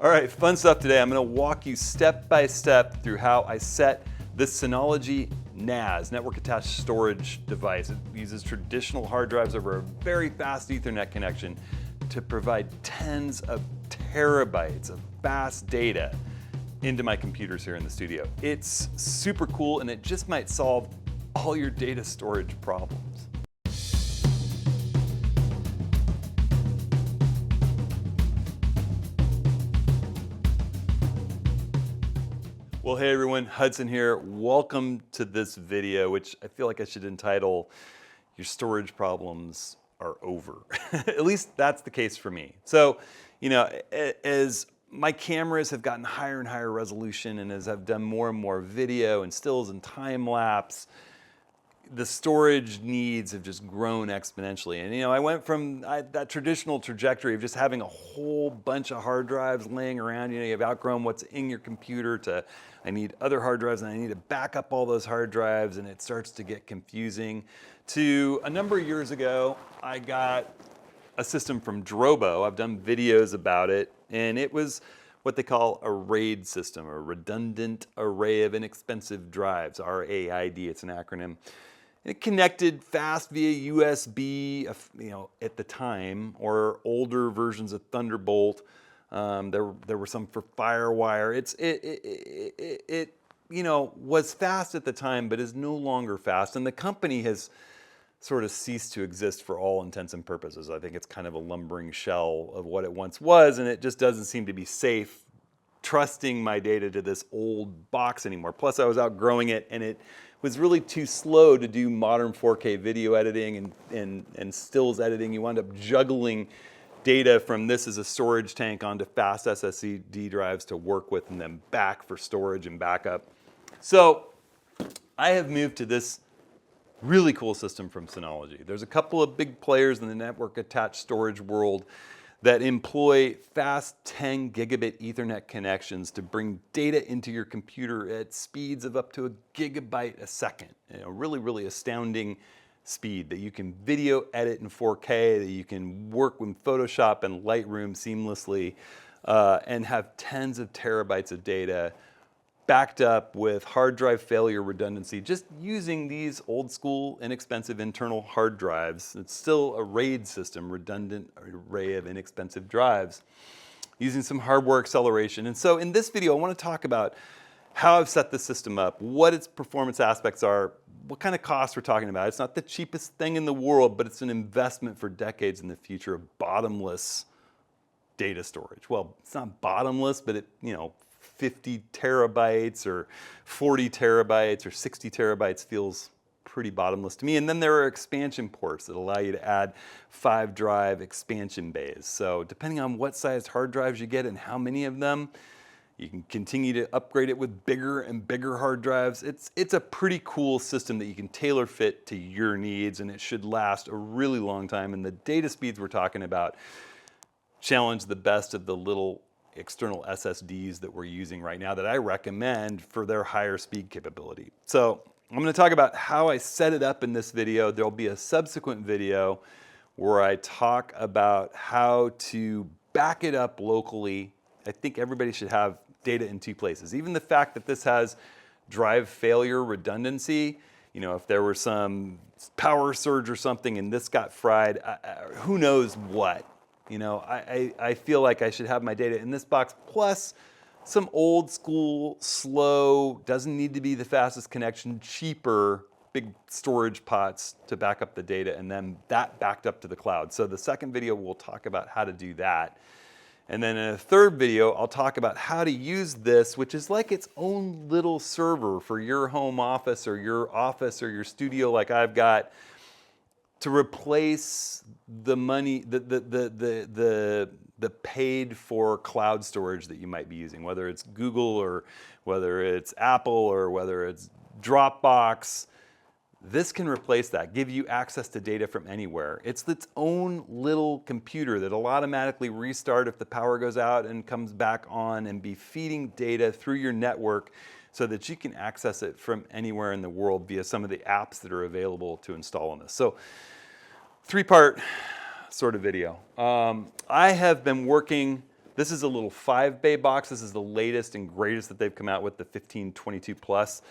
All right, fun stuff today. I'm going to walk you step by step through how I set this Synology NAS, network attached storage device. It uses traditional hard drives over a very fast Ethernet connection to provide tens of terabytes of fast data into my computers here in the studio. It's super cool, and it just might solve all your data storage problems. Well, hey everyone, Hudson here. Welcome to this video, which I feel like I should entitle, Your Storage Problems Are Over. At least that's the case for me. So, as my cameras have gotten higher and higher resolution, and as I've done more and more video and stills and time lapse, the storage needs have just grown exponentially. And I went from that traditional trajectory of just having a whole bunch of hard drives laying around, you've outgrown what's in your computer, to I need other hard drives and I need to back up all those hard drives, and it starts to get confusing. To a number of years ago, I got a system from Drobo. I've done videos about it, and it was what they call a RAID system, a redundant array of inexpensive drives, RAID, it's an acronym. It connected fast via USB, at the time, or older versions of Thunderbolt. There were some for FireWire. It was fast at the time, but is no longer fast. And the company has sort of ceased to exist for all intents and purposes. I think it's kind of a lumbering shell of what it once was, and it just doesn't seem to be safe trusting my data to this old box anymore. Plus, I was outgrowing it, and it was really too slow to do modern 4K video editing and stills editing. You wind up juggling data from this as a storage tank onto fast SSD drives to work with, and then back for storage and backup. So I have moved to this really cool system from Synology. There's a couple of big players in the network attached storage world that employ fast 10 gigabit Ethernet connections to bring data into your computer at speeds of up to a gigabyte a second. Really, really astounding speed that you can video edit in 4K, that you can work with Photoshop and Lightroom seamlessly, and have tens of terabytes of data backed up with hard drive failure redundancy, just using these old school, inexpensive internal hard drives. It's still a RAID system, redundant array of inexpensive drives, using some hardware acceleration. And so in this video, I want to talk about how I've set this system up, what its performance aspects are, what kind of costs we're talking about. It's not the cheapest thing in the world, but it's an investment for decades in the future of bottomless data storage. Well, it's not bottomless, but 50 terabytes or 40 terabytes or 60 terabytes feels pretty bottomless to me. And then there are expansion ports that allow you to add 5-drive expansion bays. So depending on what size hard drives you get and how many of them, you can continue to upgrade it with bigger and bigger hard drives. It's a pretty cool system that you can tailor fit to your needs, and it should last a really long time. And the data speeds we're talking about challenge the best of the little external SSDs that we're using right now that I recommend for their higher speed capability. So I'm going to talk about how I set it up in this video. There'll be a subsequent video where I talk about how to back it up locally. I think everybody should have data in two places. Even the fact that this has drive failure redundancy, if there were some power surge or something and this got fried, who knows what. I feel like I should have my data in this box, plus some old school, slow, doesn't need to be the fastest connection, cheaper, big storage pots to back up the data, and then that backed up to the cloud. So the second video, we'll talk about how to do that. And then in a third video, I'll talk about how to use this, which is like its own little server for your home office or your studio like I've got, to replace the money, the paid for cloud storage that you might be using, whether it's Google or whether it's Apple or whether it's Dropbox. This can replace that, give you access to data from anywhere. It's its own little computer that'll automatically restart if the power goes out and comes back on, and be feeding data through your network so that you can access it from anywhere in the world via some of the apps that are available to install on this. So, three-part sort of video. I have been working This is a little 5-bay box. This is the latest and greatest that they've come out with, the 1522 Plus.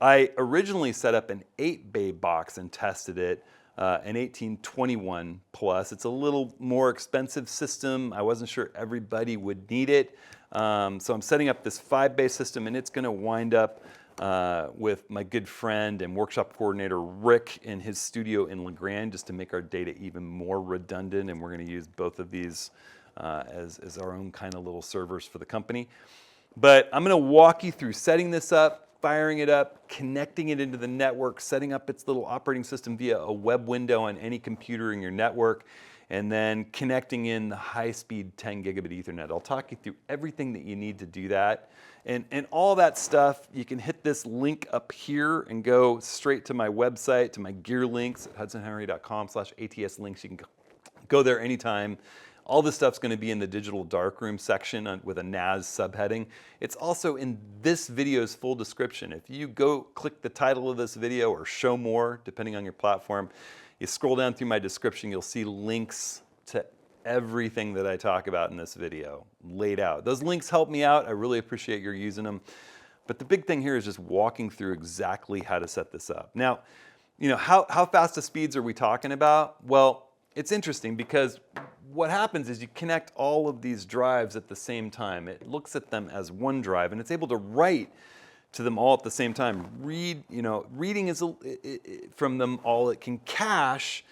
I originally set up an 8-bay box and tested it, an 1821 Plus. It's a little more expensive system. I wasn't sure everybody would need it. So I'm setting up this 5-bay system, and it's going to wind up with my good friend and workshop coordinator Rick in his studio in LeGrand, just to make our data even more redundant. And we're going to use both of these as our own kind of little servers for the company. But I'm going to walk you through setting this up, firing it up, connecting it into the network, setting up its little operating system via a web window on any computer in your network, and then connecting in the high-speed 10 gigabit Ethernet. I'll talk you through everything that you need to do that. And all that stuff, you can hit this link up here and go straight to my website, to my gear links at hudsonhenry.com/ATS links. You can go there anytime. All this stuff's going to be in the digital darkroom section with a NAS subheading. It's also in this video's full description. If you go click the title of this video or show more, depending on your platform, you scroll down through my description, you'll see links to everything that I talk about in this video laid out. Those links help me out. I really appreciate your using them. But the big thing here is just walking through exactly how to set this up. Now, how fast of speeds are we talking about? Well, it's interesting because what happens is you connect all of these drives at the same time. It looks at them as one drive, and it's able to write to them all at the same time. Reading is from them all. It can cache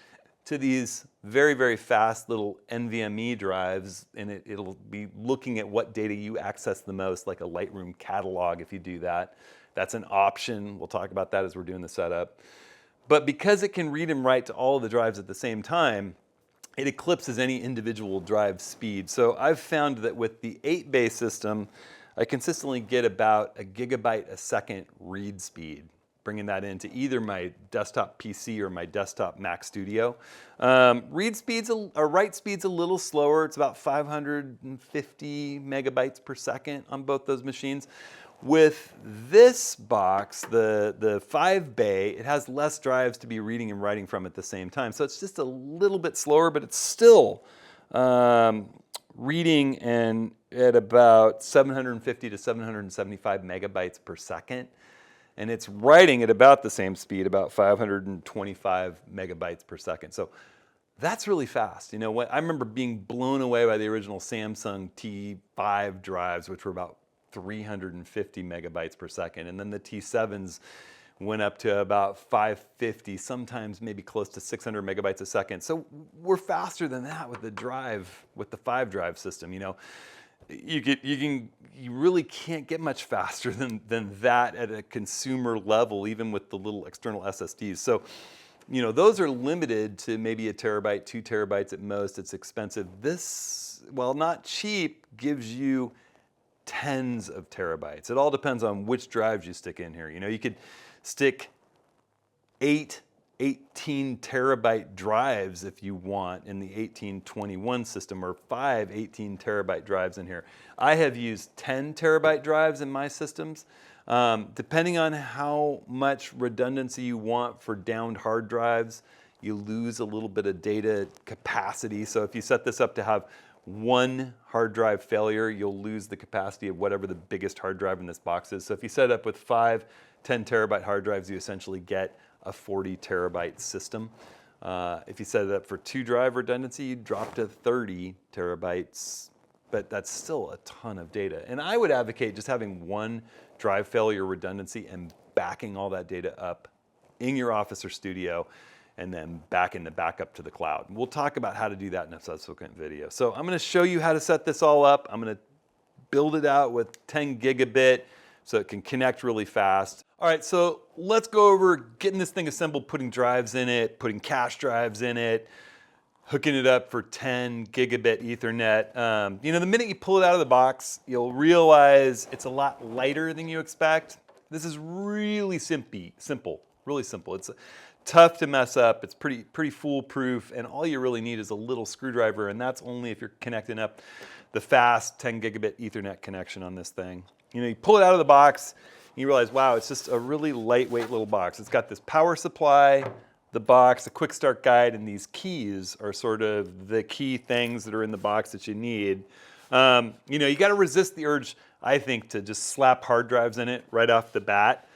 to these very, very fast little NVMe drives, and it'll be looking at what data you access the most, like a Lightroom catalog if you do that. That's an option. We'll talk about that as we're doing the setup. But because it can read and write to all of the drives at the same time, it eclipses any individual drive speed. So I've found that with the 8-bay system, I consistently get about a gigabyte a second read speed, bringing that into either my desktop PC or my desktop Mac Studio. Read speeds, or write speed's a little slower. It's about 550 megabytes per second on both those machines. With this box, the 5-bay, it has less drives to be reading and writing from at the same time. So it's just a little bit slower, but it's still reading at about 750 to 775 megabytes per second. And it's writing at about the same speed, about 525 megabytes per second. So that's really fast. I remember being blown away by the original Samsung T5 drives, which were about 350 megabytes per second. And then the T7s went up to about 550, sometimes maybe close to 600 megabytes a second. So we're faster than that with the 5-drive system. You really can't get much faster than that at a consumer level, even with the little external SSDs. So, those are limited to maybe 1 terabyte, 2 terabytes at most. It's expensive. This, while not cheap, gives you tens of terabytes. It all depends on which drives you stick in here. You could stick 18 terabyte drives if you want in the 1821 system, or 5 18 terabyte drives in here. I have used 10 terabyte drives in my systems. Depending on how much redundancy you want for downed hard drives, you lose a little bit of data capacity. So if you set this up to have one hard drive failure, you'll lose the capacity of whatever the biggest hard drive in this box is. So if you set it up with 5 10 terabyte hard drives, you essentially get a 40 terabyte system. If you set it up for 2 drive redundancy, you drop to 30 terabytes, but that's still a ton of data. And I would advocate just having 1 drive failure redundancy and backing all that data up in your office or studio, and then backing the backup to the cloud. We'll talk about how to do that in a subsequent video. So I'm going to show you how to set this all up. I'm going to build it out with 10 gigabit so it can connect really fast. All right, so let's go over getting this thing assembled, putting drives in it, putting cache drives in it, hooking it up for 10 gigabit Ethernet. The minute you pull it out of the box, you'll realize it's a lot lighter than you expect. This is really simple, really simple. It's tough to mess up. It's pretty foolproof, and all you really need is a little screwdriver, and that's only if you're connecting up the fast 10 gigabit Ethernet connection on this thing. You pull it out of the box, and you realize, wow, it's just a really lightweight little box. It's got this power supply, the box, a quick start guide, and these keys are sort of the key things that are in the box that you need. You know, you got to resist the urge, I think, to just slap hard drives in it right off the bat.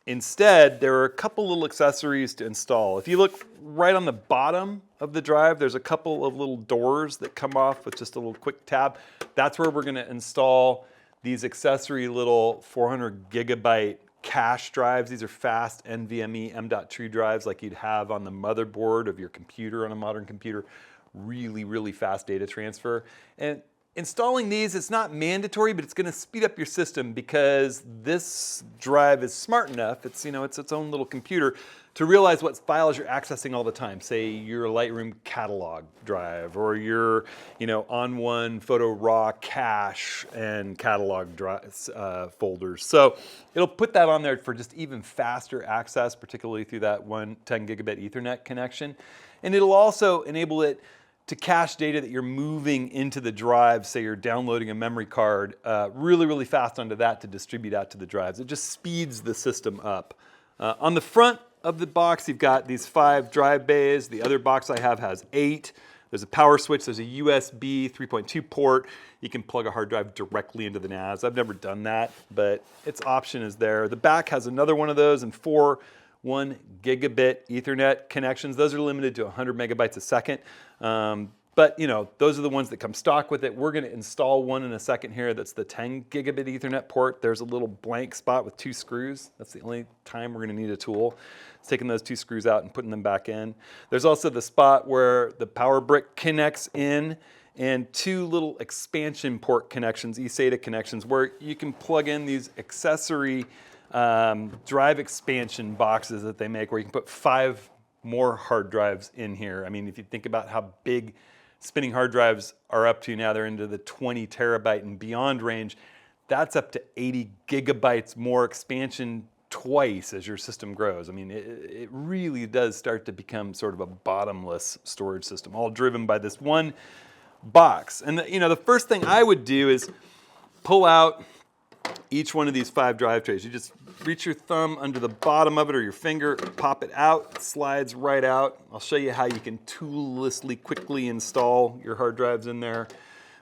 Instead, there are a couple little accessories to install. If you look right on the bottom of the drive, there's a couple of little doors that come off with just a little quick tab. That's where we're going to install these accessory little 400 gigabyte cache drives. These are fast NVMe M.2 drives like you'd have on the motherboard of your computer on a modern computer. Really, really fast data transfer. And installing these, it's not mandatory, but it's going to speed up your system because this drive is smart enough, it's, you know, it's its own little computer, to realize what files you're accessing all the time. Say your Lightroom catalog drive or your, you know, On1 photo raw cache and catalog drives, folders. So it'll put that on there for just even faster access, particularly through that 10 gigabit Ethernet connection. And it'll also enable it to cache data that you're moving into the drive, say you're downloading a memory card, really, really fast onto that to distribute out to the drives. It just speeds the system up. On the front of the box, you've got these 5 drive bays. The other box I have has 8. There's a power switch, there's a USB 3.2 port. You can plug a hard drive directly into the NAS. I've never done that, but its option is there. The back has another one of those and 4 1 gigabit Ethernet connections. Those are limited to 100 megabytes a second. But you know, those are the ones that come stock with it. We're going to install one in a second here. That's the 10 gigabit Ethernet port. There's a little blank spot with 2 screws. That's the only time we're going to need a tool. It's taking those 2 screws out and putting them back in. There's also the spot where the power brick connects in, and 2 little expansion port connections, eSATA connections, where you can plug in these accessory drive expansion boxes that they make, where you can put 5 more hard drives in here. I mean, if you think about how big spinning hard drives are up to now, they're into the 20 terabyte and beyond range. That's up to 80 gigabytes more expansion twice as your system grows. I mean, it really does start to become sort of a bottomless storage system, all driven by this one box. And you know, the first thing I would do is pull out each one of these 5 drive trays. You just reach your thumb under the bottom of it or your finger, pop it out, it slides right out. I'll show you how you can toollessly quickly install your hard drives in there.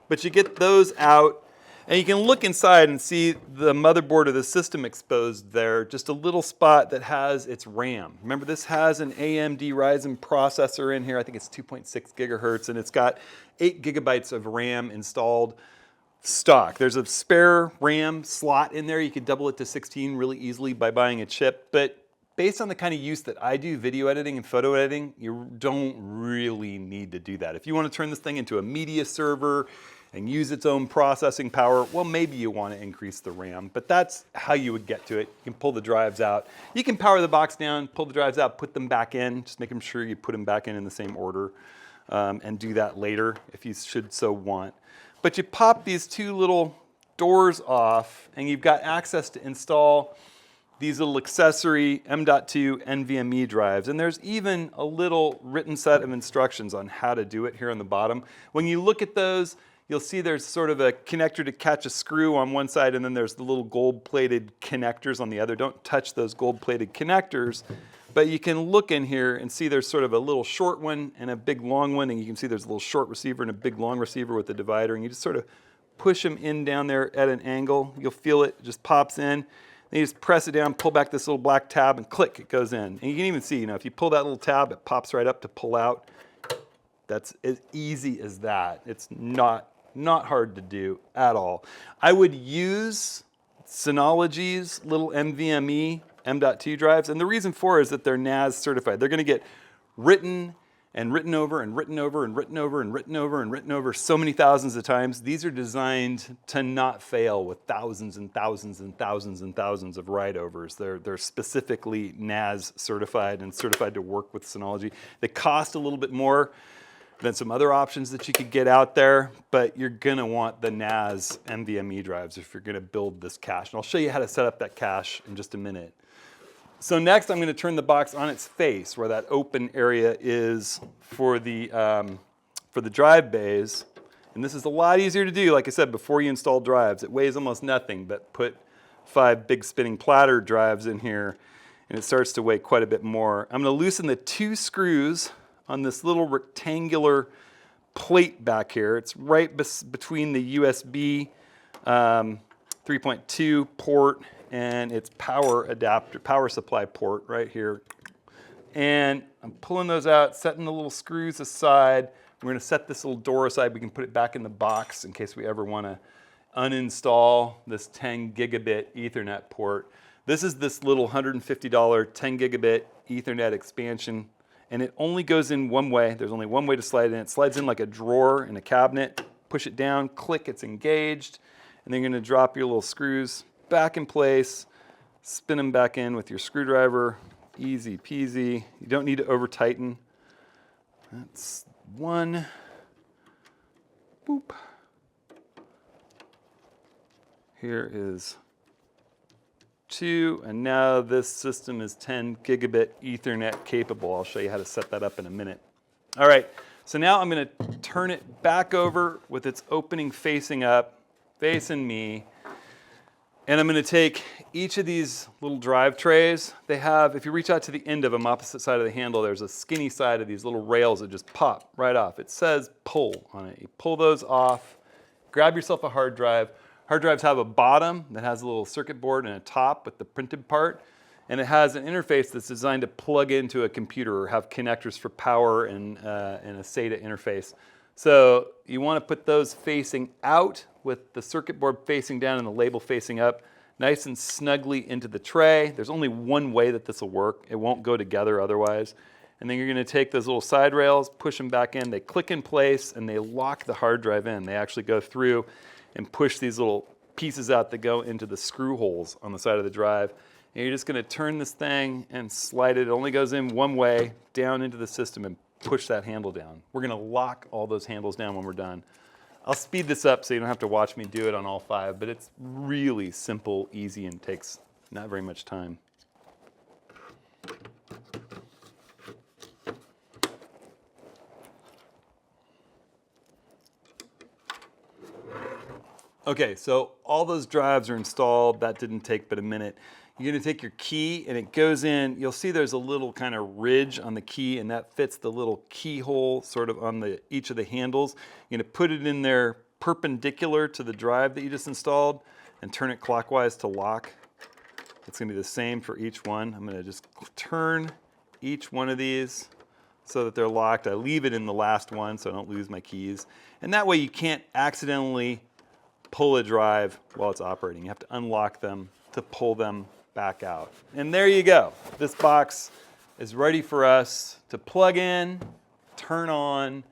But you get those out and you can look inside and see the motherboard of the system exposed there, just a little spot that has its RAM. Remember, this has an AMD Ryzen processor in here. I think it's 2.6 gigahertz, and it's got 8 gigabytes of RAM installed stock. There's a spare RAM slot in there. You could double it to 16 really easily by buying a chip, but based on the kind of use that I do, video editing and photo editing, you don't really need to do that. If you want to turn this thing into a media server and use its own processing power, well, maybe you want to increase the RAM, but that's how you would get to it. You can pull the drives out. You can power the box down, pull the drives out, put them back in, just making sure you put them back in the same order, and do that later if you should so want. But you pop these 2 little doors off and you've got access to install these little accessory M.2 NVMe drives. And there's even a little written set of instructions on how to do it here on the bottom. When you look at those, you'll see there's sort of a connector to catch a screw on one side, and then there's the little gold-plated connectors on the other. Don't touch those gold-plated connectors. But you can look in here and see there's sort of a little short one and a big long one, and you can see there's a little short receiver and a big long receiver with a divider, and you just sort of push them in down there at an angle. You'll feel it just pops in. Then you just press it down, pull back this little black tab, and click, it goes in. And you can even see, you know, if you pull that little tab, it pops right up to pull out. That's as easy as that. It's not hard to do at all. I would use Synology's little NVMe M.2 drives, and the reason for it is that they're NAS certified. They're going to get written and written over and written over and written over and written over and written over so many thousands of times. These are designed to not fail with thousands and thousands and thousands and thousands of write-overs. They're specifically NAS certified and certified to work with Synology. They cost a little bit more than some other options that you could get out there, but you're going to want the NAS NVMe drives if you're going to build this cache. And I'll show you how to set up that cache in just a minute. So next, I'm going to turn the box on its face, where that open area is for the drive bays. And this is a lot easier to do, like I said, before you install drives. It weighs almost nothing, but put 5 big spinning platter drives in here, and it starts to weigh quite a bit more. I'm going to loosen the 2 screws on this little rectangular plate back here. It's right between the USB 3.2 port and its power adapter, power supply port right here. And I'm pulling those out, setting the little screws aside. We're going to set this little door aside. We can put it back in the box in case we ever want to uninstall this 10 gigabit Ethernet port. This is this little $150 10 gigabit Ethernet expansion, and it only goes in one way. There's only one way to slide it in. It slides in like a drawer in a cabinet. Push it down, click, it's engaged, and then you're going to drop your little screws back in place, spin them back in with your screwdriver. Easy peasy. You don't need to over tighten. That's one. Boop. Here is two, and now this system is 10 gigabit Ethernet capable. I'll show you how to set that up in a minute. All right, so now I'm going to turn it back over with its opening facing up, facing me. And I'm going to take each of these little drive trays. They have, if you reach out to the end of them, opposite side of the handle, there's a skinny side of these little rails that just pop right off. It says pull on it. You pull those off, grab yourself a hard drive. Hard drives have a bottom that has a little circuit board and a top with the printed part. And it has an interface that's designed to plug into a computer or have connectors for power and a SATA interface. So you want to put those facing out with the circuit board facing down and the label facing up, nice and snugly into the tray. There's only one way that this will work. It won't go together otherwise. And then you're going to take those little side rails, push them back in. They click in place and they lock the hard drive in. They actually go through and push these little pieces out that go into the screw holes on the side of the drive. And you're just going to turn this thing and slide it. It only goes in one way, down into the system, and push that handle down. We're going to lock all those handles down when we're done. I'll speed this up so you don't have to watch me do it on all five, but it's really simple, easy, and takes not very much time. Okay, so all those drives are installed. That didn't take but a minute. You're going to take your key and it goes in. You'll see there's a little kind of ridge on the key, and that fits the little keyhole sort of on each of the handles. You're going to put it in there perpendicular to the drive that you just installed and turn it clockwise to lock. It's going to be the same for each one. I'm going to just turn each one of these so that they're locked. I leave it in the last one so I don't lose my keys. And that way you can't accidentally pull a drive while it's operating. You have to unlock them to pull them back out. And there you go. This box is ready for us to plug in, turn on,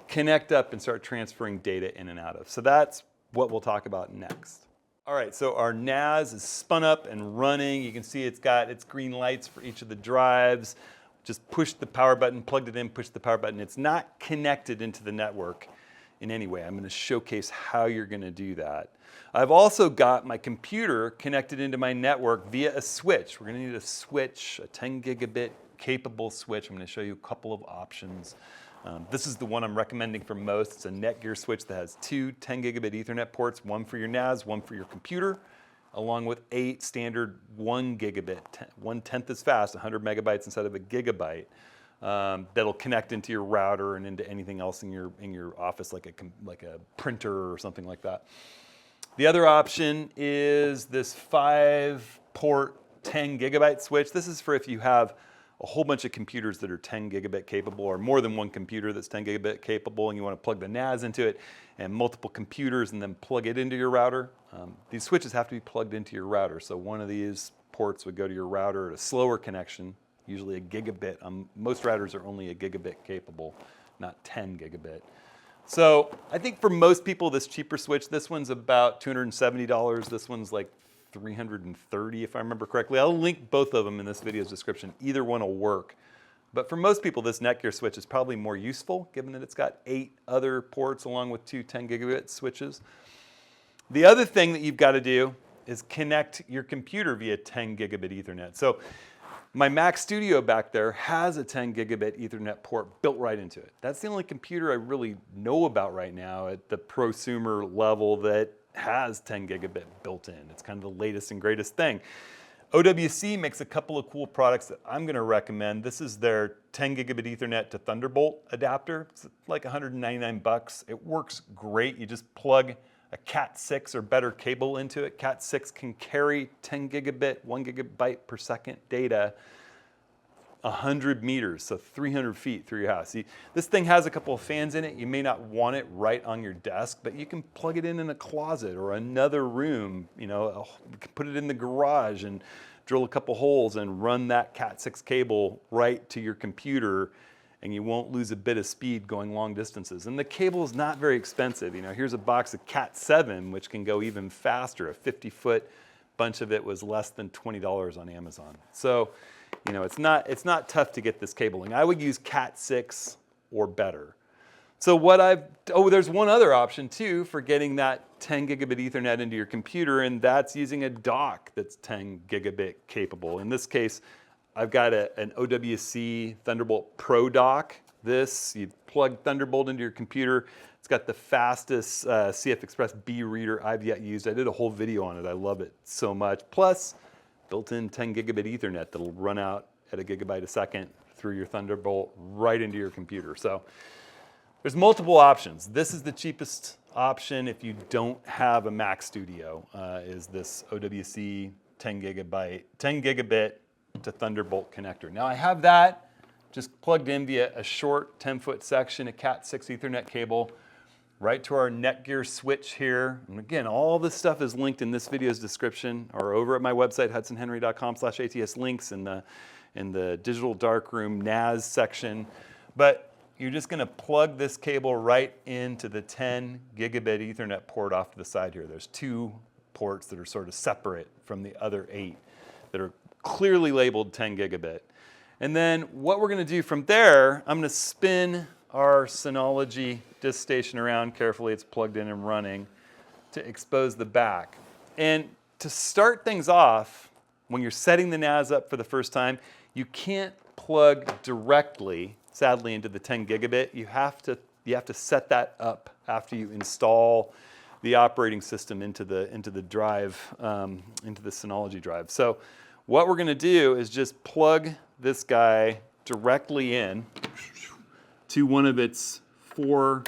connect up, and start transferring data in and out of. So that's what we'll talk about next. All right, so our NAS is spun up and running. You can see it's got its green lights for each of the drives. Just push the power button, plugged it in, push the power button. It's not connected into the network in any way. I'm going to showcase how you're going to do that. I've also got my computer connected into my network via a switch. We're going to need a switch, a 10 gigabit capable switch. I'm going to show you a couple of options. This is the one I'm recommending for most. It's a Netgear switch that has two 10 gigabit Ethernet ports, one for your NAS, one for your computer, along with 8 standard 1 gigabit, 1/10 as fast, 100 megabytes instead of a gigabyte. That'll connect into your router and into anything else in your office, like a printer or something like that. The other option is this 5-port 10 gigabyte switch. This is for if you have a whole bunch of computers that are 10 gigabit capable, or more than one computer that's 10 gigabit capable, and you want to plug the NAS into it, and multiple computers, and then plug it into your router. These switches have to be plugged into your router, so one of these ports would go to your router at a slower connection, usually a gigabit. Most routers are only a gigabit capable, not 10 gigabit. So I think for most people, this cheaper switch, this one's about $270. This one's like $330 if I remember correctly. I'll link both of them in this video's description. Either one will work. But for most people, this Netgear switch is probably more useful, given that it's got 8 other ports along with 2 10 gigabit switches. The other thing that you've got to do is connect your computer via 10 gigabit Ethernet. So my Mac Studio back there has a 10 gigabit Ethernet port built right into it. That's the only computer I really know about right now at the prosumer level that has 10 gigabit built in. It's kind of the latest and greatest thing. OWC makes a couple of cool products that I'm going to recommend. This is their 10 gigabit Ethernet to Thunderbolt adapter. It's like 199 bucks. It works great. You just plug a Cat 6 or better cable into it. Cat 6 can carry 10 gigabit, 1 gigabyte per second data 100 meters, so 300 feet through your house. See, this thing has a couple of fans in it. You may not want it right on your desk, but you can plug it in a closet or another room. You know, you can put it in the garage and drill a couple holes and run that Cat 6 cable right to your computer, and you won't lose a bit of speed going long distances. And the cable is not very expensive. You know, here's a box of Cat 7, which can go even faster. A 50-foot bunch of it was less than $20 on Amazon. So, you know, it's not tough to get this cabling. I would use Cat 6 or better. So there's one other option too for getting that 10 gigabit Ethernet into your computer, and that's using a dock that's 10 gigabit capable. In this case, I've got an OWC Thunderbolt Pro dock. You plug Thunderbolt into your computer. It's got the fastest CF Express B reader I've yet used. I did a whole video on it. I love it so much. Plus, built-in 10 gigabit Ethernet that'll run out at a gigabyte a second through your Thunderbolt right into your computer. So there's multiple options. This is the cheapest option if you don't have a Mac Studio, is this OWC 10 gigabit to Thunderbolt connector. Now I have that just plugged in via a short 10-foot section, a Cat 6 Ethernet cable, right to our Netgear switch here. And again, all this stuff is linked in this video's description or over at my website, hudsonhenry.com/ATS links in the digital darkroom NAS section. But you're just gonna plug this cable right into the 10 gigabit Ethernet port off to the side here. There's 2 ports that are sort of separate from the other 8 that are clearly labeled 10 gigabit. And then what we're gonna do from there, I'm gonna spin our Synology disk station around carefully. It's plugged in and running to expose the back. And to start things off, when you're setting the NAS up for the first time, you can't plug directly, sadly, into the 10 gigabit. You have to set that up after you install the operating system into the drive, into the Synology drive. So what we're going to do is just plug this guy directly in to one of its 4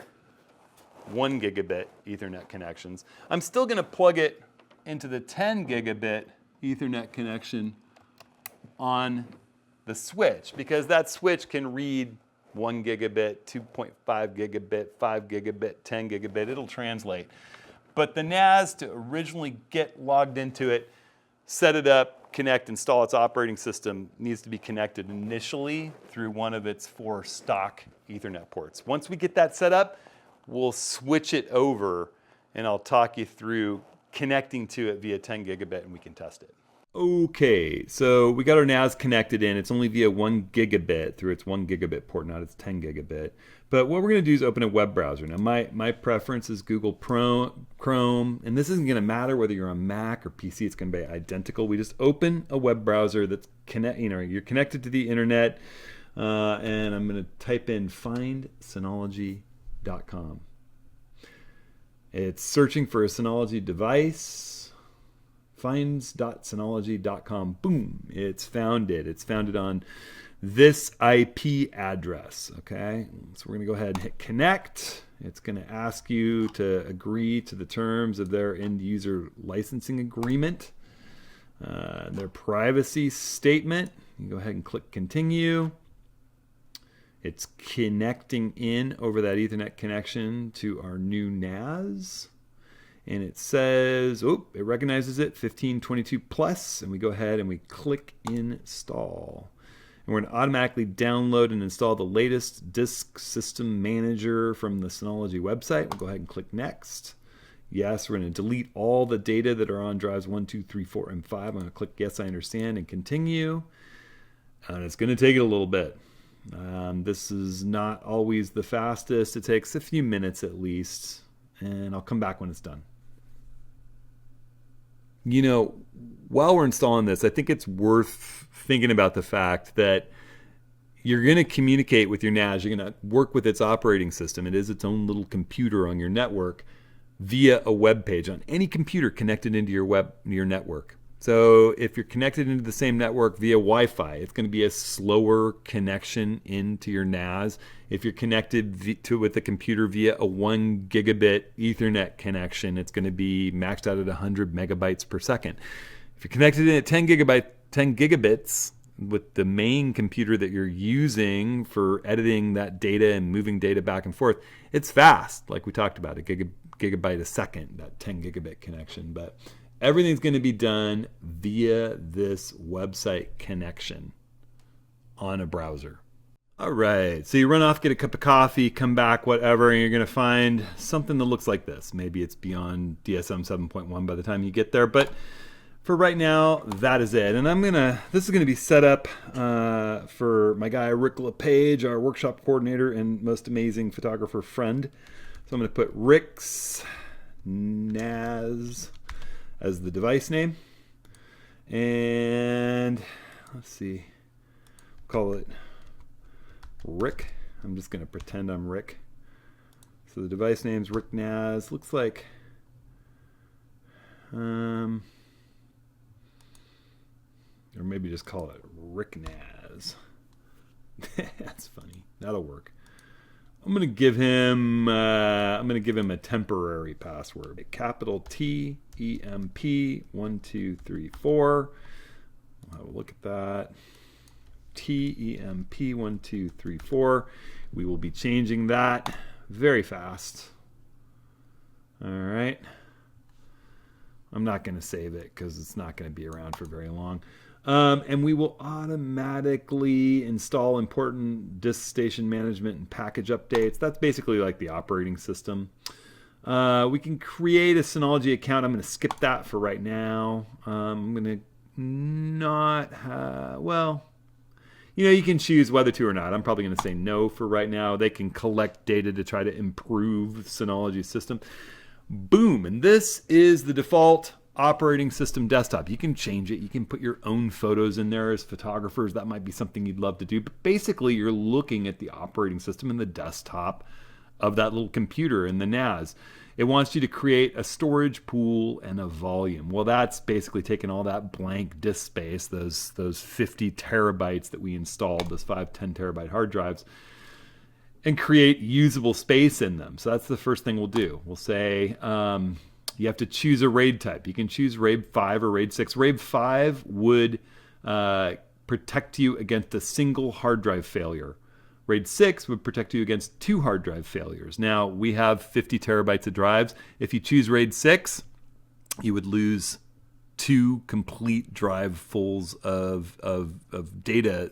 1 gigabit Ethernet connections. I'm still going to plug it into the 10 gigabit Ethernet connection on the switch, because that switch can read 1 gigabit, 2.5 gigabit, 5 gigabit, 10 gigabit. It'll translate. But the NAS, to originally get logged into it, set it up, connect, install its operating system, needs to be connected initially through one of its 4 stock Ethernet ports. Once we get that set up, we'll switch it over, and I'll talk you through connecting to it via 10 gigabit, and we can test it. Okay, so we got our NAS connected in. It's only via 1 gigabit through its 1 gigabit port, not its 10 gigabit. But what we're going to do is open a web browser. Now, my preference is Google Chrome, and this isn't going to matter whether you're on Mac or PC. It's going to be identical. We just open a web browser that's you're connected to the internet, and I'm going to type in findsynology.com. It's searching for a Synology device. Finds.synology.com. Boom, it's found it. It's found it on this IP address, okay? So we're gonna go ahead and hit connect. It's gonna ask you to agree to the terms of their end user licensing agreement, their privacy statement. You go ahead and click continue. It's connecting in over that Ethernet connection to our new NAS. And it says, it recognizes it, 1522 plus, and we go ahead and we click install. And we're going to automatically download and install the latest disk system manager from the Synology website. We'll go ahead and click next. Yes, we're going to delete all the data that are on drives 1, 2, 3, 4, and 5. I'm going to click yes, I understand, and continue. And it's going to take it a little bit. This is not always the fastest. It takes a few minutes at least, and I'll come back when it's done. You know, while we're installing this, I think it's worth thinking about the fact that you're going to communicate with your NAS. You're going to work with its operating system. It is its own little computer on your network via a web page on any computer connected into your network. So if you're connected into the same network via Wi-Fi, it's going to be a slower connection into your NAS. If you're connected with the computer via a 1 gigabit Ethernet connection, it's going to be maxed out at 100 megabytes per second. If you're connected in at 10 gigabits with the main computer that you're using for editing that data and moving data back and forth, it's fast, like we talked about, a gigabyte a second, that 10 gigabit connection. But everything's going to be done via this website connection on a browser. All right, so you run off, get a cup of coffee, come back, whatever, and you're going to find something that looks like this. Maybe it's beyond DSM 7.1 by the time you get there, but for right now, that is it. And this is going to be set up for my guy Rick LePage, our workshop coordinator and most amazing photographer friend. So I'm going to put Rick's NAS as the device name, and let's see, call it Rick. I'm just going to pretend I'm Rick. So the device name's Rick NAS. Looks like or maybe just call it Rick NAS. That's funny. That'll work. I'm gonna give him a temporary password. Capital T EMP 1234. We'll have a look at that. TEMP 1234. We will be changing that very fast. All right. I'm not going to save it because it's not going to be around for very long. And we will automatically install important disk station management and package updates. That's basically like the operating system. We can create a Synology account. I'm going to skip that for right now. I'm going to not have, well, you can choose whether to or not. I'm probably going to say no for right now. They can collect data to try to improve Synology's system. Boom, and this is the default operating system desktop. You can change it. You can put your own photos in there as photographers. That might be something you'd love to do. But basically, you're looking at the operating system in the desktop of that little computer in the NAS. It wants you to create a storage pool and a volume. Well, that's basically taking all that blank disk space, those 50 terabytes that we installed, those 10 terabyte hard drives, and create usable space in them. So that's the first thing we'll do. We'll say you have to choose a RAID type. You can choose RAID 5 or RAID 6. RAID 5 would protect you against a single hard drive failure. RAID 6 would protect you against 2 hard drive failures. Now, we have 50 terabytes of drives. If you choose RAID 6, you would lose 2 complete drive fulls of data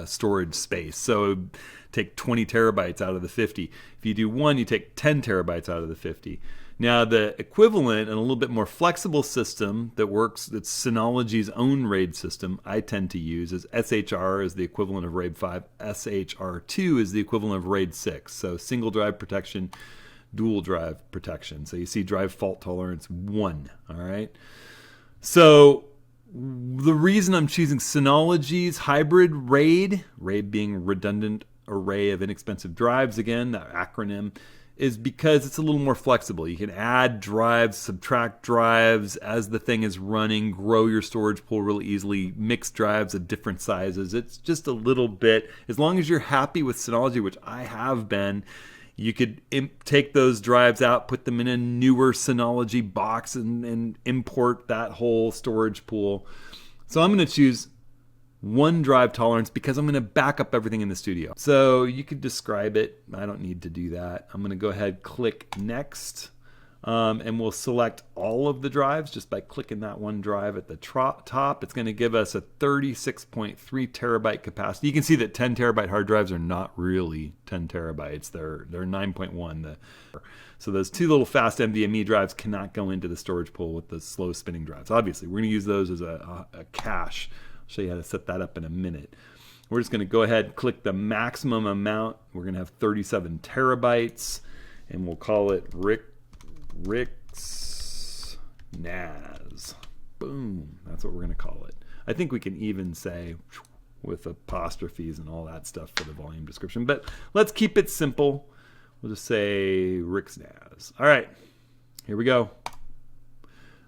storage space. So it would take 20 terabytes out of the 50. If you do 1, you take 10 terabytes out of the 50. Now, the equivalent and a little bit more flexible system that works, that's Synology's own RAID system, I tend to use, is SHR is the equivalent of RAID 5. SHR2 is the equivalent of RAID 6. So single drive protection, dual drive protection. So you see drive fault tolerance 1, all right? So the reason I'm choosing Synology's hybrid RAID being redundant array of inexpensive drives, again, that acronym, is because it's a little more flexible. You can add drives, subtract drives as the thing is running, grow your storage pool really easily, mix drives of different sizes. It's just a little bit, as long as you're happy with Synology, which I have been, you could take those drives out, put them in a newer Synology box and import that whole storage pool. So I'm going to choose 1 drive tolerance because I'm going to back up everything in the studio. So you could describe it. I don't need to do that. I'm going to go ahead, click next, and we'll select all of the drives just by clicking that 1 drive at the top. It's going to give us a 36.3 terabyte capacity. You can see that 10 terabyte hard drives are not really 10 terabytes. They're 9.1. So those 2 little fast NVMe drives cannot go into the storage pool with the slow spinning drives. Obviously, we're going to use those as a cache. I'll show you how to set that up in a minute. We're just going to go ahead and click the maximum amount. We're going to have 37 terabytes, and we'll call it Rick's NAS. Boom. That's what we're going to call it. I think we can even say with apostrophes and all that stuff for the volume description, but let's keep it simple. We'll just say Rick's NAS. All right, here we go.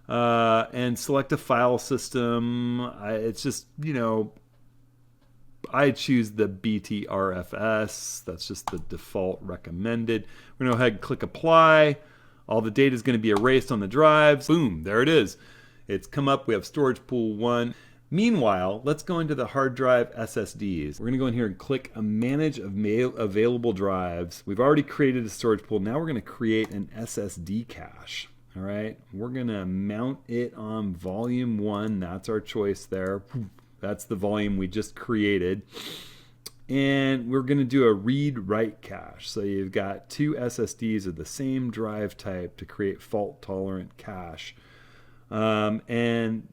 and select a file system. It's just, I choose the BTRFS. That's just the default recommended. We're going to go ahead and click apply. All the data is going to be erased on the drives. Boom, there it is. It's come up. We have storage pool 1. Meanwhile, let's go into the hard drive SSDs. We're going to go in here and click manage available drives. We've already created a storage pool. Now we're going to create an SSD cache. All right, we're going to mount it on volume 1. That's our choice there. That's the volume we just created. And we're going to do a read-write cache. So you've got 2 SSDs of the same drive type to create fault-tolerant cache. And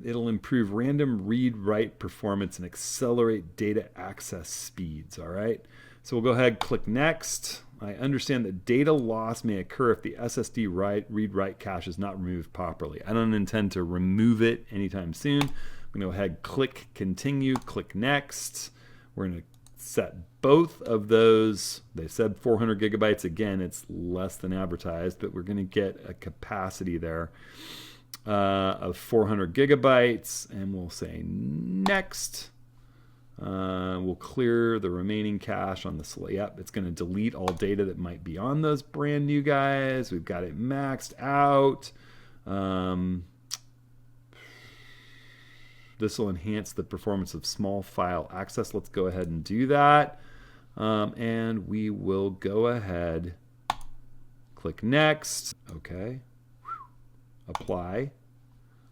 it'll improve random read-write performance and accelerate data access speeds. All right. So we'll go ahead and click Next. I understand that data loss may occur if the SSD read-write cache is not removed properly. I don't intend to remove it anytime soon. I'm going to go ahead and click Continue, click Next. We're going to set both of those. They said 400 gigabytes. Again, it's less than advertised, but we're going to get a capacity there of 400 gigabytes. And we'll say Next. We'll clear the remaining cache on the slate. Yep, it's going to delete all data that might be on those brand new guys. We've got it maxed out. This will enhance the performance of small file access. Let's go ahead and do that. And we will go ahead, click Next. Okay. Apply.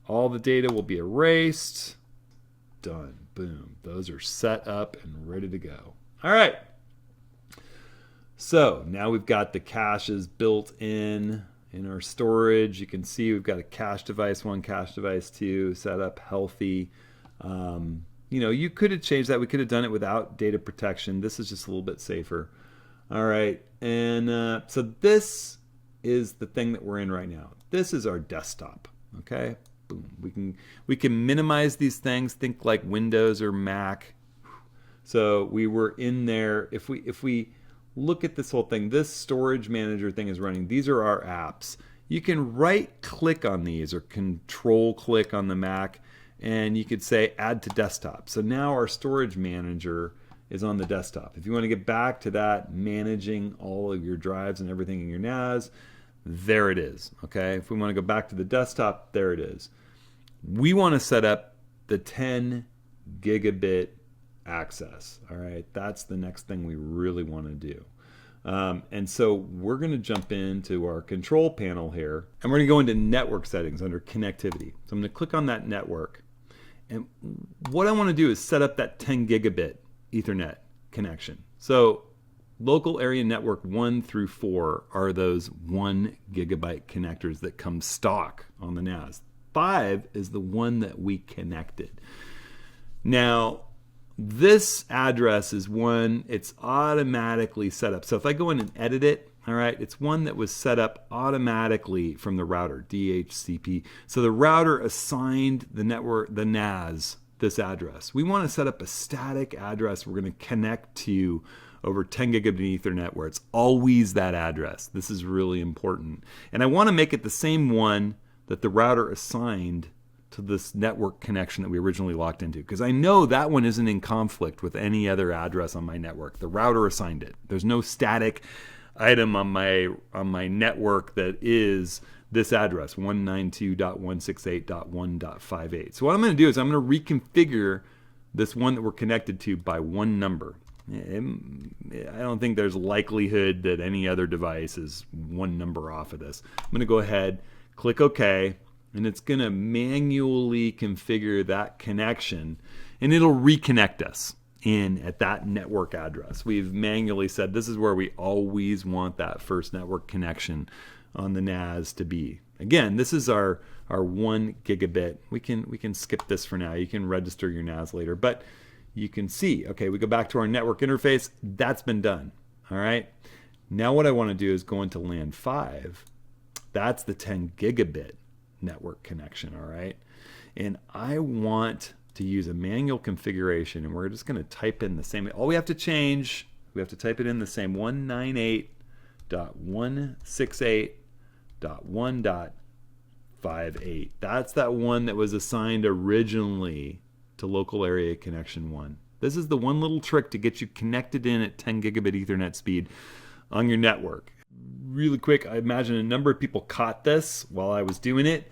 All the data will be erased. Done. Boom. Those are set up and ready to go. All right. So now we've got the caches built in our storage. You can see we've got a cache device 1, cache device 2 set up healthy. You could have changed that. We could have done it without data protection. This is just a little bit safer. All right. And so this is the thing that we're in right now. This is our desktop. Okay. Boom. We can minimize these things. Think like Windows or Mac. So we were in there. If we look at this whole thing, this storage manager thing is running. These are our apps. You can right click on these or control click on the Mac, and you could say add to desktop. So now our storage manager is on the desktop. If you want to get back to that, managing all of your drives and everything in your NAS, there it is. Okay. If we want to go back to the desktop, there it is. We want to set up the 10 gigabit access. All right. That's the next thing we really want to do. And so we're going to jump into our control panel here, and we're going to go into network settings under connectivity. So I'm going to click on that network. And what I want to do is set up that 10 gigabit Ethernet connection. So local area network 1 through 4 are those 1 gigabyte connectors that come stock on the NAS. 5 is the one that we connected. Now, this address is one, it's automatically set up. So if I go in and edit it, all right, it's one that was set up automatically from the router, DHCP. So the router assigned the network, the NAS, this address. We want to set up a static address we're going to connect to over 10 gigabit Ethernet where it's always that address. This is really important. And I want to make it the same one that the router assigned to this network connection that we originally locked into, because I know that one isn't in conflict with any other address on my network. The router assigned it. There's no static item on my network that is this address, 192.168.1.58. So what I'm going to do is I'm going to reconfigure this one that we're connected to by one number. I don't think there's likelihood that any other device is one number off of this. I'm going to go ahead, click OK, and it's going to manually configure that connection, and it'll reconnect us in at that network address. We've manually said this is where we always want that first network connection on the NAS to be. Again, this is our 1 gigabit. We can skip this for now. You can register your NAS later, but you can see, okay, we go back to our network interface. That's been done. All right. Now what I want to do is go into LAN 5. That's the 10 gigabit network connection. All right. And I want to use a manual configuration, and we're just going to type in the same. All we have to change, we have to type it in the same 198.168.1.58. 58. That's that one that was assigned originally to local area connection 1. This is the one little trick to get you connected in at 10 gigabit Ethernet speed on your network. Really quick, I imagine a number of people caught this while I was doing it.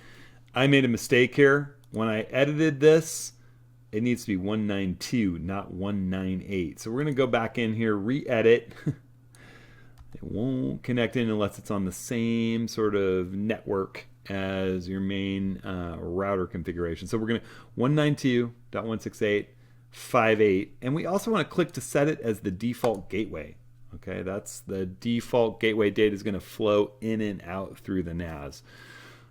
I made a mistake here. When I edited this, it needs to be 192, not 198. So we're going to go back in here, re-edit. It won't connect in unless it's on the same sort of network as your main router configuration. So we're going to 192.168.58, and we also want to click to set it as the default gateway. Okay, that's the default gateway data is going to flow in and out through the NAS.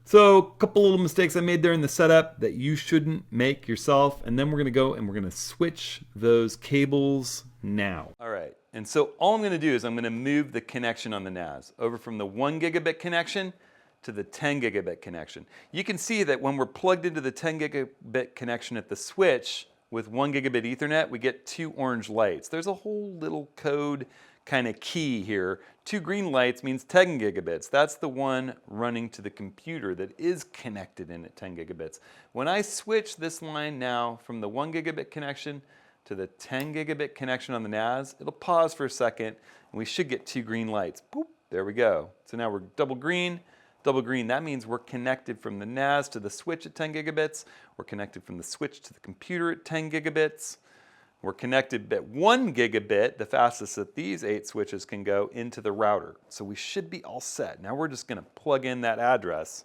So a couple little mistakes I made there in the setup that you shouldn't make yourself, and then we're going to go and we're going to switch those cables now. All right, and so all I'm going to do is I'm going to move the connection on the NAS over from the 1 gigabit connection to the 10 gigabit connection. You can see that when we're plugged into the 10 gigabit connection at the switch with 1 gigabit Ethernet, we get 2 orange lights. There's a whole little code kind of key here. 2 green lights means 10 gigabits. That's the one running to the computer that is connected in at 10 gigabits. When I switch this line now from the 1 gigabit connection to the 10 gigabit connection on the NAS, it'll pause for a second and we should get 2 green lights. Boop, there we go. So now we're double green. Double green, that means we're connected from the NAS to the switch at 10 gigabits. We're connected from the switch to the computer at 10 gigabits. We're connected at 1 gigabit, the fastest that these 8 switches can go, into the router. So we should be all set. Now we're just going to plug in that address.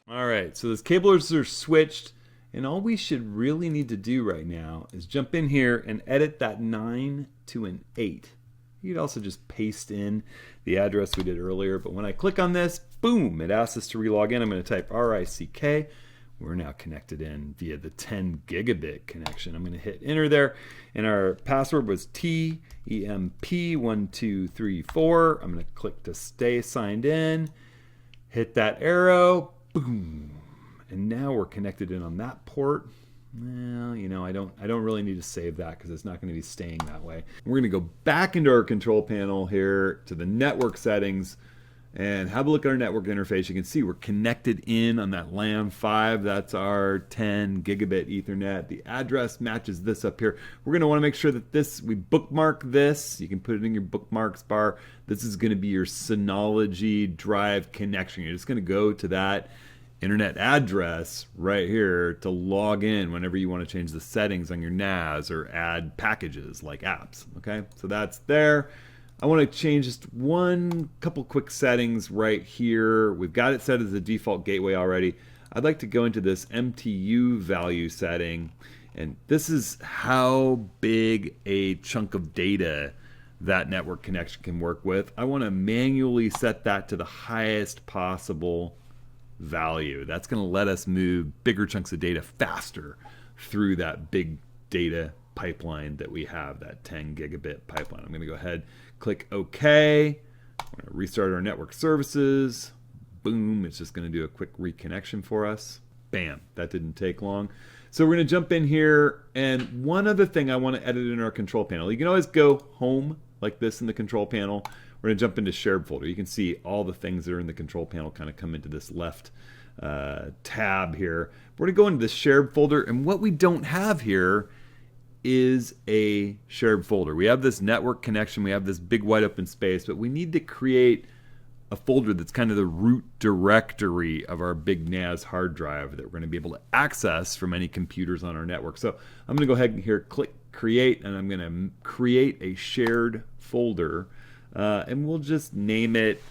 All right, so those cables are switched, and all we should really need to do right now is jump in here and edit that 9 to an 8. You could also just paste in the address we did earlier, but when I click on this, boom, it asks us to relog in. I'm going to type RICK. We're now connected in via the 10 gigabit connection. I'm going to hit enter there, and our password was TEMP1234. I'm going to click to stay signed in, hit that arrow, boom, and now we're connected in on that port. Well, you know, I don't really need to save that because it's not going to be staying that way. We're going to go back into our control panel here to the network settings and have a look at our network interface. You can see we're connected in on that LAN 5. That's our 10 gigabit Ethernet. The address matches this up here. We're going to want to make sure that we bookmark this. You can put it in your bookmarks bar. This is going to be your Synology drive connection. You're just going to go to that internet address right here to log in whenever you want to change the settings on your NAS or add packages like apps. Okay, so that's there. I want to change just couple quick settings right here. We've got it set as the default gateway already. I'd like to go into this M.2 value setting, and this is how big a chunk of data that network connection can work with. I want to manually set that to the highest possible value. That's going to let us move bigger chunks of data faster through that big data pipeline that we have, that 10 gigabit pipeline. I'm going to go ahead, click OK. We're going to restart our network services. Boom, it's just going to do a quick reconnection for us. Bam, that didn't take long. So we're going to jump in here, and one other thing I want to edit in our control panel. You can always go home like this in the control panel. We're going to jump into shared folder. You can see all the things that are in the control panel kind of come into this left tab here. We're going to go into the shared folder, and what we don't have here is a shared folder. We have this network connection, we have this big wide open space, but we need to create a folder that's kind of the root directory of our big NAS hard drive that we're going to be able to access from any computers on our network. So I'm going to go ahead and here click create, and I'm going to create a shared folder, and we'll just name it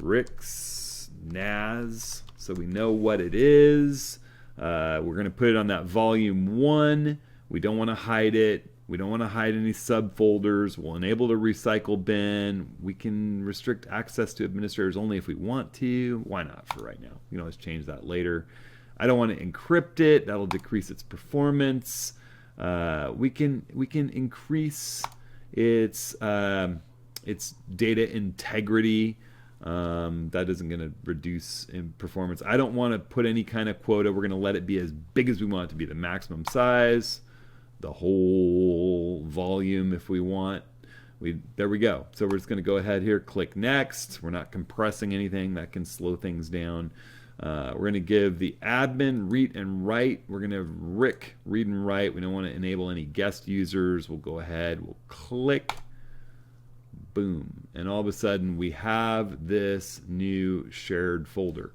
Rick's NAS so we know what it is. We're going to put it on that volume 1. We don't want to hide it. We don't want to hide any subfolders. We'll enable the recycle bin. We can restrict access to administrators only if we want to. Why not for right now? We can always change that later. I don't want to encrypt it. That'll decrease its performance. We can increase its data integrity. That isn't going to reduce in performance. I don't want to put any kind of quota. We're going to let it be as big as we want it to be, the maximum size, the whole volume if we want. There we go. So we're just going to go ahead here, click next. We're not compressing anything. That can slow things down. We're going to give the admin read and write. We're going to have Rick read and write. We don't want to enable any guest users. We'll go ahead, we'll click, boom, and all of a sudden we have this new shared folder.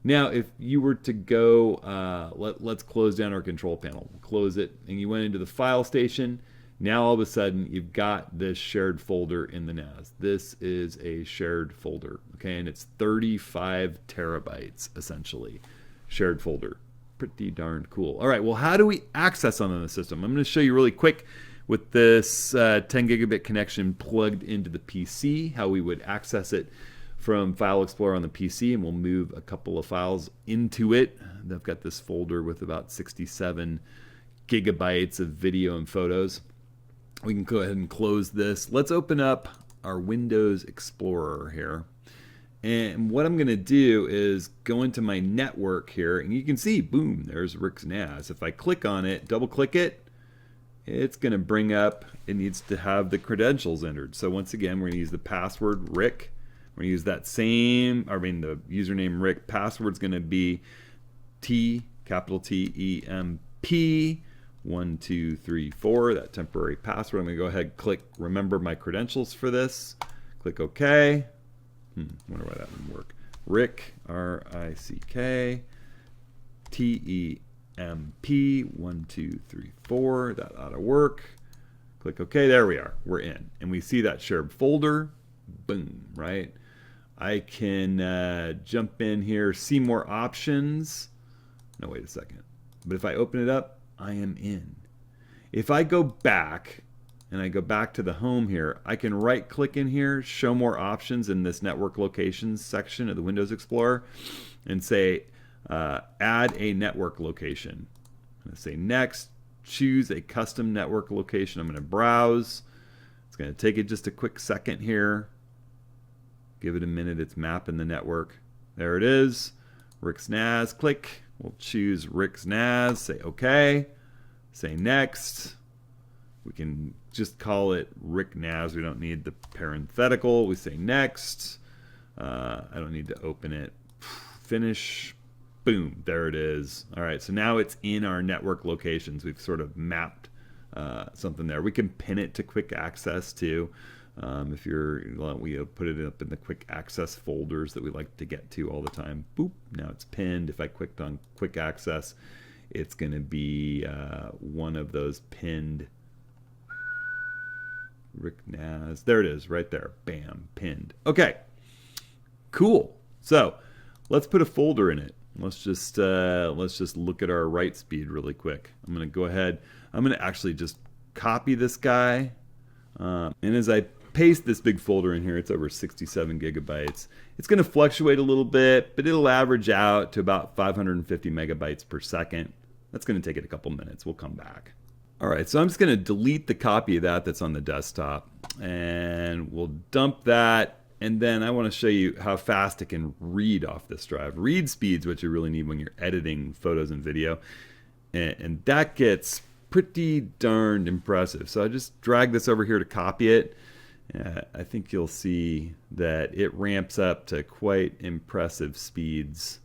Now, if you were to go, let's close down our control panel. We'll close it, and you went into the file station. Now all of a sudden you've got this shared folder in the NAS. This is a shared folder, okay, and it's 35 terabytes essentially. Shared folder. Pretty darn cool. All right, well, how do we access on the system? I'm going to show you really quick with this 10 gigabit connection plugged into the PC, how we would access it from File Explorer on the PC, and we'll move a couple of files into it. I've got this folder with about 67 gigabytes of video and photos. We can go ahead and close this. Let's open up our Windows Explorer here. And what I'm going to do is go into my network here, and you can see, boom, there's Rick's NAS. If I click on it, double click it, it's going to bring up, it needs to have the credentials entered. So once again, we're going to use the password Rick. We're going to use that same, the username Rick. Password's going to be capital T-E-M-P, 1, 2, 3, 4, that temporary password. I'm going to go ahead and click remember my credentials for this. Click OK. Wonder why that didn't work. Rick, R-I-C-K, T-E-M-P, 1, 2, 3, 4. That ought to work. Click OK. There we are. We're in. And we see that shared folder. Boom, right? I can jump in here, see more options. No, wait a second. But if I open it up, I am in. If I go back and I go back to the home here, I can right click in here, show more options in this network locations section of the Windows Explorer, and say add a network location. I'm going to say next, choose a custom network location. I'm going to browse. It's going to take it just a quick second here. Give it a minute, it's mapping the network. There it is, Rick's NAS, click. We'll choose Rick's NAS, say OK, say next. We can just call it Rick NAS. We don't need the parenthetical. We say next. I don't need to open it. Finish. Boom, there it is. All right, so now it's in our network locations. We've sort of mapped something there. We can pin it to quick access too. If we put it up in the quick access folders that we like to get to all the time. Boop, now it's pinned. If I clicked on quick access, it's going to be one of those pinned Rick NAS. There it is, right there. Bam, pinned. Okay, cool. So let's put a folder in it. Let's just look at our write speed really quick. I'm going to go ahead. I'm going to actually just copy this guy, and as I paste this big folder in here, it's over 67 gigabytes. It's going to fluctuate a little bit, but it'll average out to about 550 megabytes per second. That's going to take it a couple minutes. We'll come back. All right, so I'm just going to delete the copy of that's on the desktop, and we'll dump that. And then I want to show you how fast it can read off this drive. Read speed's what you really need when you're editing photos and video, and that gets pretty darned impressive. So I just drag this over here to copy it. I think you'll see that it ramps up to quite impressive speeds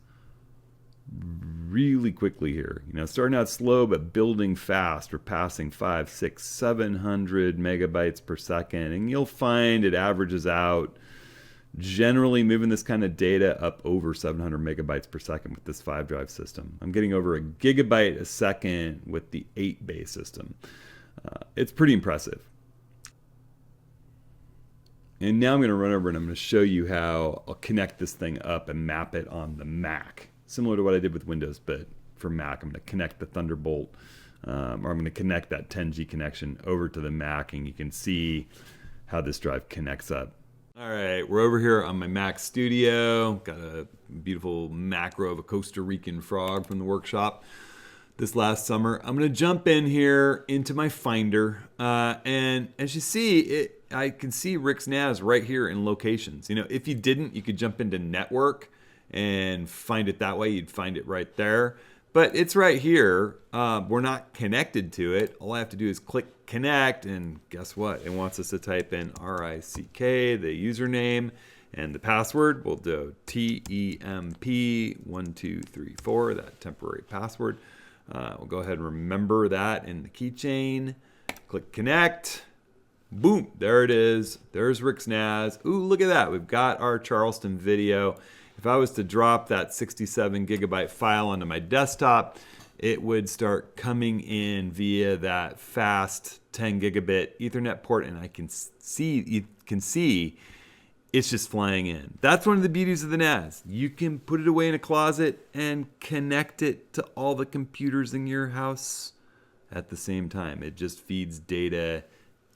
really quickly here. Starting out slow but building fast. We're passing 500, 600, 700 megabytes per second, and you'll find it averages out generally moving this kind of data up over 700 megabytes per second with this 5-drive system. I'm getting over a gigabyte a second with the 8-bay system. It's pretty impressive. And now I'm going to run over and I'm going to show you how I'll connect this thing up and map it on the Mac. Similar to what I did with Windows, but for Mac, I'm going to connect the Thunderbolt, or I'm going to connect that 10G connection over to the Mac, and you can see how this drive connects up. All right, we're over here on my Mac Studio. Got a beautiful macro of a Costa Rican frog from the workshop this last summer. I'm going to jump in here into my Finder, and as you see, I can see Rick's NAS right here in locations. If you didn't, you could jump into network and find it that way. You'd find it right there. But it's right here. We're not connected to it. All I have to do is click connect, and guess what? It wants us to type in RICK, the username, And the password, we'll do TEMP1234, that temporary password. We'll go ahead and remember that in the keychain. Click connect. Boom, there it is. There's Rick's NAS. Ooh, look at that. We've got our Charleston video. If I was to drop that 67 gigabyte file onto my desktop, it would start coming in via that fast 10 gigabit Ethernet port, and you can see it's just flying in. That's one of the beauties of the NAS. You can put it away in a closet and connect it to all the computers in your house at the same time. It just feeds data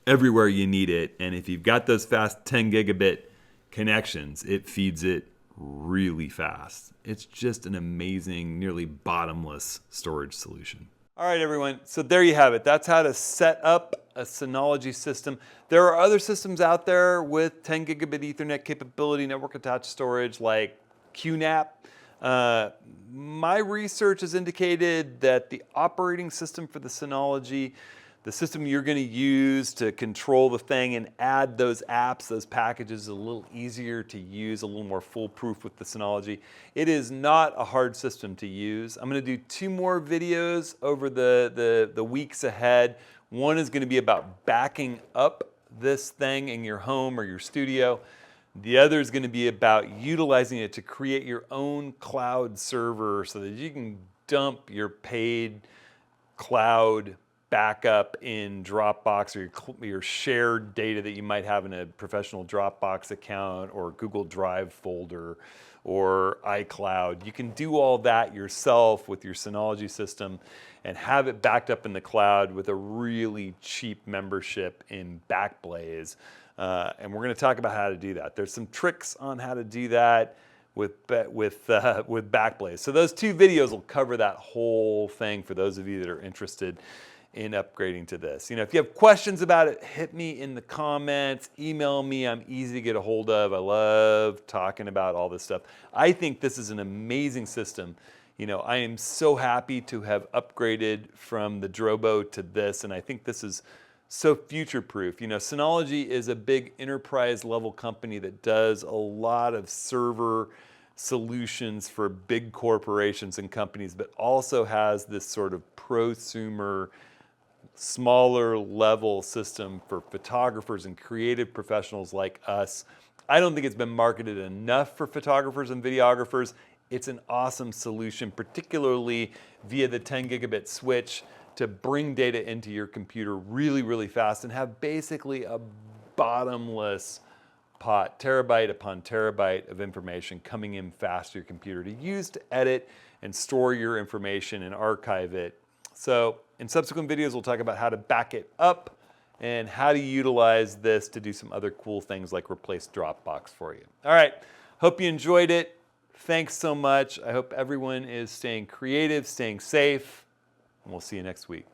everywhere you need it. And if you've got those fast 10 gigabit connections, it feeds it really fast. It's just an amazing, nearly bottomless storage solution. All right, everyone, so there you have it. That's how to set up a Synology system. There are other systems out there with 10 gigabit Ethernet capability, network attached storage like QNAP. My research has indicated that the operating system for the Synology, the system you're going to use to control the thing and add those apps, those packages, is a little easier to use, a little more foolproof with the Synology. It is not a hard system to use. I'm going to do 2 more videos over the weeks ahead. One is going to be about backing up this thing in your home or your studio. The other is going to be about utilizing it to create your own cloud server so that you can dump your paid cloud backup in Dropbox or your shared data that you might have in a professional Dropbox account or Google Drive folder or iCloud. You can do all that yourself with your Synology system and have it backed up in the cloud with a really cheap membership in Backblaze. And we're going to talk about how to do that. There's some tricks on how to do that with Backblaze. So those 2 videos will cover that whole thing for those of you that are interested in upgrading to this. If you have questions about it, hit me in the comments, email me. I'm easy to get a hold of. I love talking about all this stuff. I think this is an amazing system. I am so happy to have upgraded from the Drobo to this, and I think this is so future-proof. Synology is a big enterprise level company that does a lot of server solutions for big corporations and companies, but also has this sort of prosumer, smaller level system for photographers and creative professionals like us. I don't think it's been marketed enough for photographers and videographers. It's an awesome solution, particularly via the 10 gigabit switch, to bring data into your computer really, really fast and have basically a bottomless pot, terabyte upon terabyte of information coming in fast to your computer to use to edit and store your information and archive it. So in subsequent videos, we'll talk about how to back it up and how to utilize this to do some other cool things like replace Dropbox for you. All right, hope you enjoyed it. Thanks so much. I hope everyone is staying creative, staying safe, and we'll see you next week.